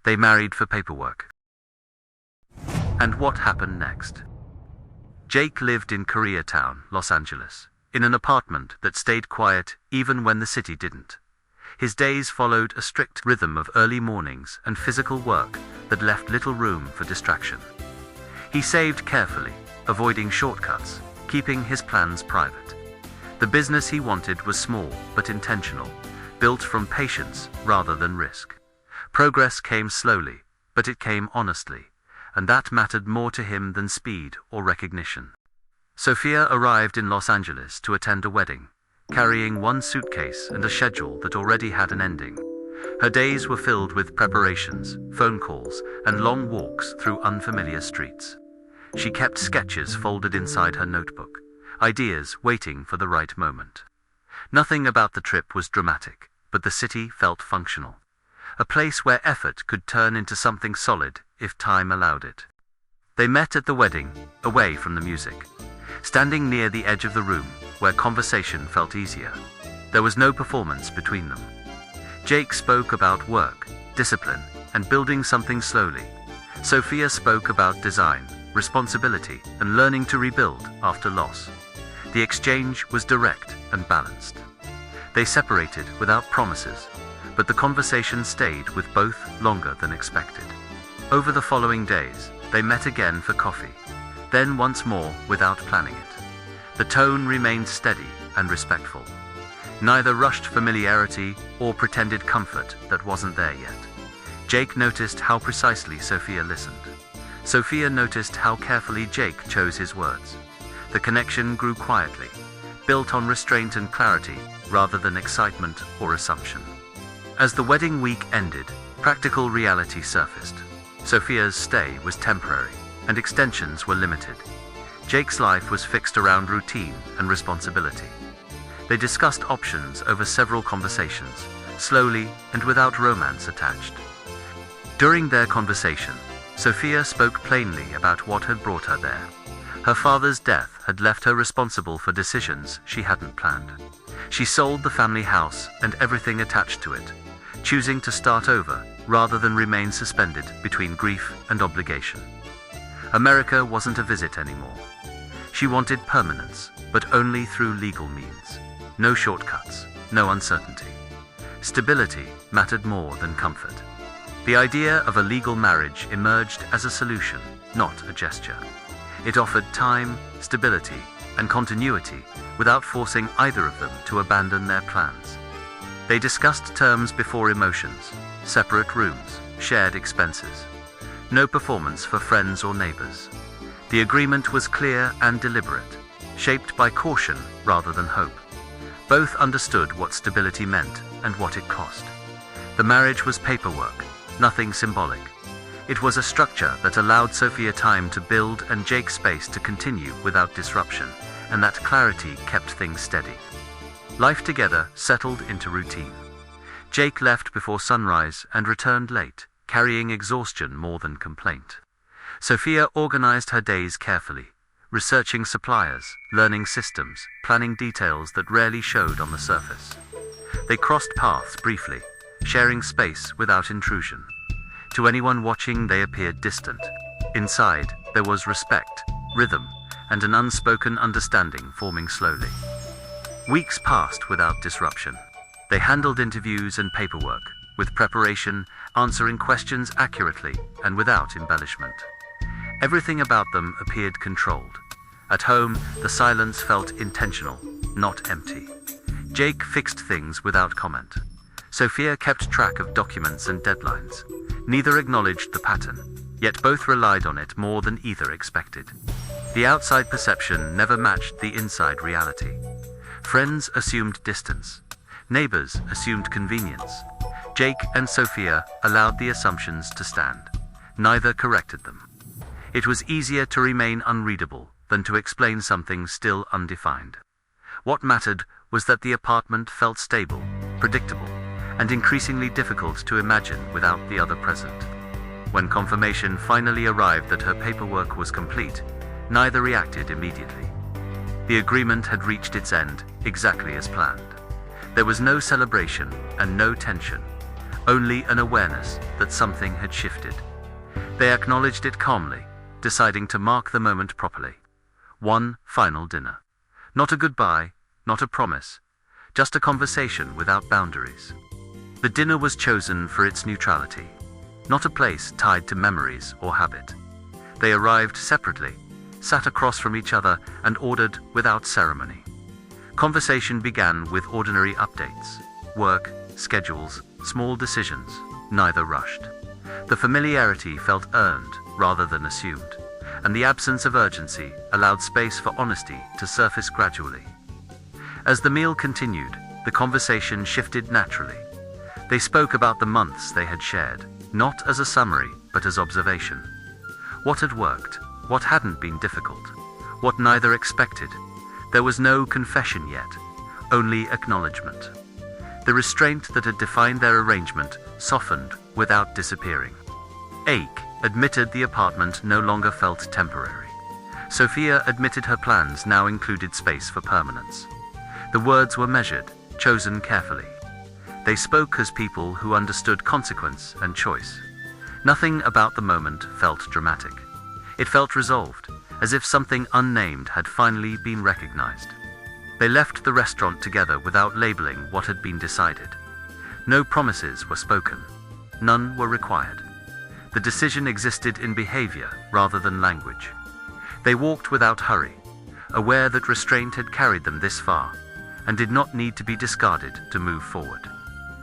They married for paperwork. And what happened next? Jake lived in Koreatown, Los Angeles, in an apartment that stayed quiet even when the city didn't. His days followed a strict rhythm of early mornings and physical work that left little room for distraction. He saved carefully, avoiding shortcuts, keeping his plans private. The business he wanted was small but intentional, built from patience rather than risk. Progress came slowly, but it came honestly, and that mattered more to him than speed or recognition. Sophia arrived in Los Angeles to attend a wedding, carrying one suitcase and a schedule that already had an ending. Her days were filled with preparations, phone calls, and long walks through unfamiliar streets. She kept sketches folded inside her notebook, ideas waiting for the right moment. Nothing about the trip was dramatic, but the city felt functional. A place where effort could turn into something solid if time allowed it. They met at the wedding, away from the music, standing near the edge of the room, where conversation felt easier. There was no performance between them. Jake spoke about work, discipline, and building something slowly. Sophia spoke about design, responsibility, and learning to rebuild after loss. The exchange was direct and balanced. They separated without promises, but the conversation stayed with both longer than expected. Over the following days, they met again for coffee, then once more without planning it. The tone remained steady and respectful. Neither rushed familiarity or pretended comfort that wasn't there yet. Jake noticed how precisely Sophia listened. Sophia noticed how carefully Jake chose his words. The connection grew quietly, built on restraint and clarity rather than excitement or assumption. As the wedding week ended, practical reality surfaced. Sophia's stay was temporary, and extensions were limited. Jake's life was fixed around routine and responsibility. They discussed options over several conversations, slowly and without romance attached. During their conversation, Sophia spoke plainly about what had brought her there. Her father's death had left her responsible for decisions she hadn't planned. She sold the family house and everything attached to it, choosing to start over rather than remain suspended between grief and obligation. America wasn't a visit anymore. She wanted permanence, but only through legal means. No shortcuts, no uncertainty. Stability mattered more than comfort. The idea of a legal marriage emerged as a solution, not a gesture. It offered time, stability, and continuity without forcing either of them to abandon their plans. They discussed terms before emotions, separate rooms, shared expenses. No performance for friends or neighbors. The agreement was clear and deliberate, shaped by caution rather than hope. Both understood what stability meant and what it cost. The marriage was paperwork, nothing symbolic. It was a structure that allowed Sophia time to build and Jake space to continue without disruption, and that clarity kept things steady. Life together settled into routine. Jake left before sunrise and returned late, carrying exhaustion more than complaint. Sophia organized her days carefully, researching suppliers, learning systems, planning details that rarely showed on the surface. They crossed paths briefly, sharing space without intrusion. To anyone watching, they appeared distant. Inside, there was respect, rhythm, and an unspoken understanding forming slowly. Weeks passed without disruption. They handled interviews and paperwork, with preparation, answering questions accurately and without embellishment. Everything about them appeared controlled. At home, the silence felt intentional, not empty. Jake fixed things without comment. Sophia kept track of documents and deadlines. Neither acknowledged the pattern, yet both relied on it more than either expected. The outside perception never matched the inside reality. Friends assumed distance. Neighbors assumed convenience. Jake and Sophia allowed the assumptions to stand. Neither corrected them. It was easier to remain unreadable than to explain something still undefined. What mattered was that the apartment felt stable, predictable, and increasingly difficult to imagine without the other present. When confirmation finally arrived that her paperwork was complete, neither reacted immediately. The agreement had reached its end, exactly as planned. There was no celebration and no tension, only an awareness that something had shifted. They acknowledged it calmly, deciding to mark the moment properly. One final dinner. Not a goodbye, not a promise, just a conversation without boundaries. The dinner was chosen for its neutrality, not a place tied to memories or habit. They arrived separately, sat across from each other, and ordered without ceremony. Conversation began with ordinary updates, work, schedules, small decisions, neither rushed. The familiarity felt earned rather than assumed, and the absence of urgency allowed space for honesty to surface gradually. As the meal continued, the conversation shifted naturally. They spoke about the months they had shared, not as a summary, but as observation. What had worked, what hadn't been difficult, what neither expected. There was no confession yet, only acknowledgement. The restraint that had defined their arrangement softened without disappearing. Ache admitted the apartment no longer felt temporary. Sophia admitted her plans now included space for permanence. The words were measured, chosen carefully. They spoke as people who understood consequence and choice. Nothing about the moment felt dramatic. It felt resolved, as if something unnamed had finally been recognized. They left the restaurant together without labeling what had been decided. No promises were spoken. None were required. The decision existed in behavior rather than language. They walked without hurry, aware that restraint had carried them this far, and did not need to be discarded to move forward.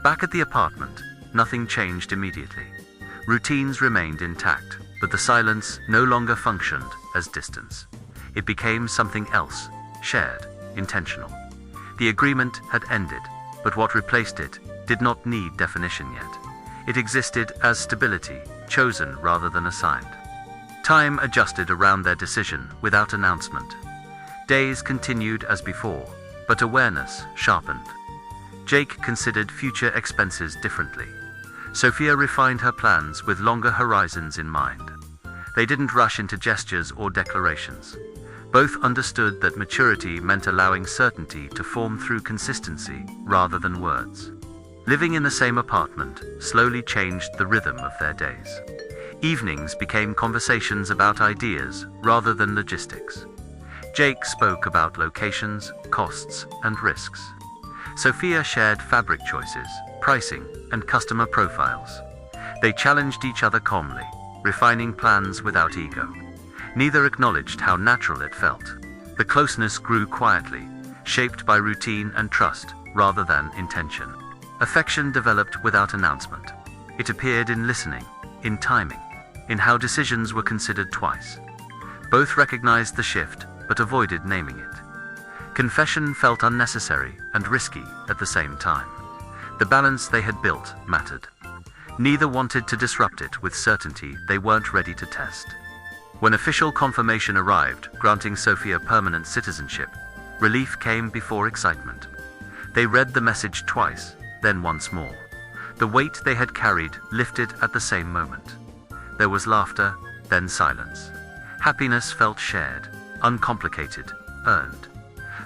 Back at the apartment, nothing changed immediately. Routines remained intact, but the silence no longer functioned as distance. It became something else, shared, intentional. The agreement had ended, but what replaced it did not need definition yet. It existed as stability, chosen rather than assigned. Time adjusted around their decision without announcement. Days continued as before, but awareness sharpened. Jake considered future expenses differently. Sophia refined her plans with longer horizons in mind. They didn't rush into gestures or declarations. Both understood that maturity meant allowing certainty to form through consistency rather than words. Living in the same apartment slowly changed the rhythm of their days. Evenings became conversations about ideas rather than logistics. Jake spoke about locations, costs, and risks. Sophia shared fabric choices, pricing, and customer profiles. They challenged each other calmly, refining plans without ego. Neither acknowledged how natural it felt. The closeness grew quietly, shaped by routine and trust rather than intention. Affection developed without announcement. It appeared in listening, in timing, in how decisions were considered twice. Both recognized the shift, but avoided naming it. Confession felt unnecessary and risky at the same time. The balance they had built mattered. Neither wanted to disrupt it with certainty they weren't ready to test. When official confirmation arrived, granting Sophia permanent citizenship, relief came before excitement. They read the message twice, then once more. The weight they had carried lifted at the same moment. There was laughter, then silence. Happiness felt shared, uncomplicated, earned.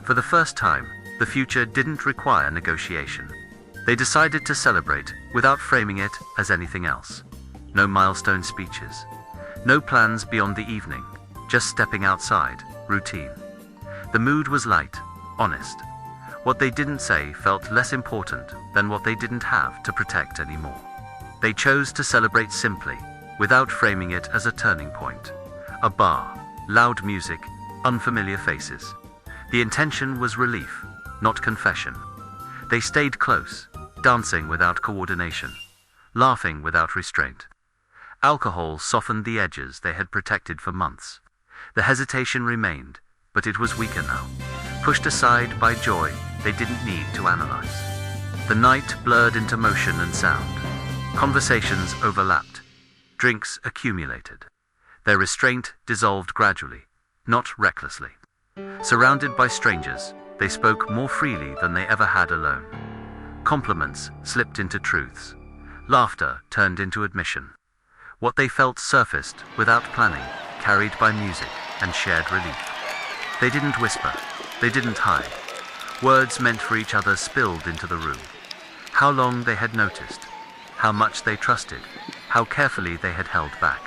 For the first time, the future didn't require negotiation. They decided to celebrate without framing it as anything else. No milestone speeches. No plans beyond the evening, just stepping outside, routine. The mood was light, honest. What they didn't say felt less important than what they didn't have to protect anymore. They chose to celebrate simply, without framing it as a turning point. A bar, loud music, unfamiliar faces. The intention was relief, not confession. They stayed close, dancing without coordination, laughing without restraint. Alcohol softened the edges they had protected for months. The hesitation remained, but it was weaker now. Pushed aside by joy they didn't need to analyze. The night blurred into motion and sound. Conversations overlapped. Drinks accumulated. Their restraint dissolved gradually, not recklessly. Surrounded by strangers, they spoke more freely than they ever had alone. Compliments slipped into truths. Laughter turned into admission. What they felt surfaced without planning, carried by music and shared relief. They didn't whisper. They didn't hide. Words meant for each other spilled into the room. How long they had noticed. how much they trusted, how carefully they had held back.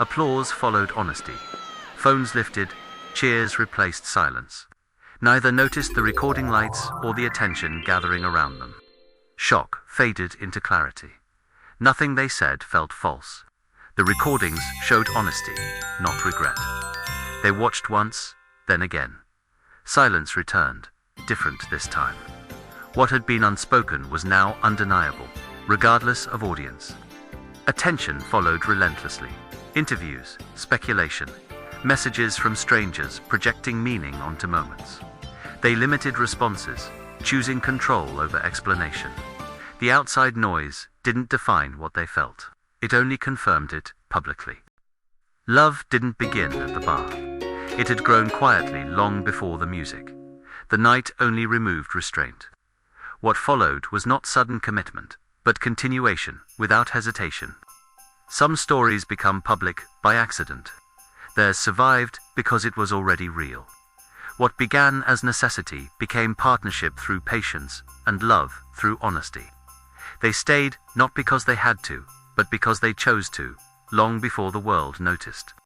Applause followed honesty. Phones lifted, cheers replaced silence. Neither noticed the recording lights or the attention gathering around them. Shock faded into clarity. Nothing they said felt false. The recordings showed honesty, not regret. They watched once, then again. Silence returned, different this time. What had been unspoken was now undeniable, regardless of audience. Attention followed relentlessly. Interviews, speculation, messages from strangers projecting meaning onto moments. They limited responses, choosing control over explanation. The outside noise didn't define what they felt. It only confirmed it publicly. Love didn't begin at the bar. It had grown quietly long before the music. The night only removed restraint. What followed was not sudden commitment, but continuation, without hesitation. Some stories become public by accident. Theirs survived because it was already real. What began as necessity became partnership through patience and love through honesty. They stayed not because they had to, but because they chose to, long before the world noticed.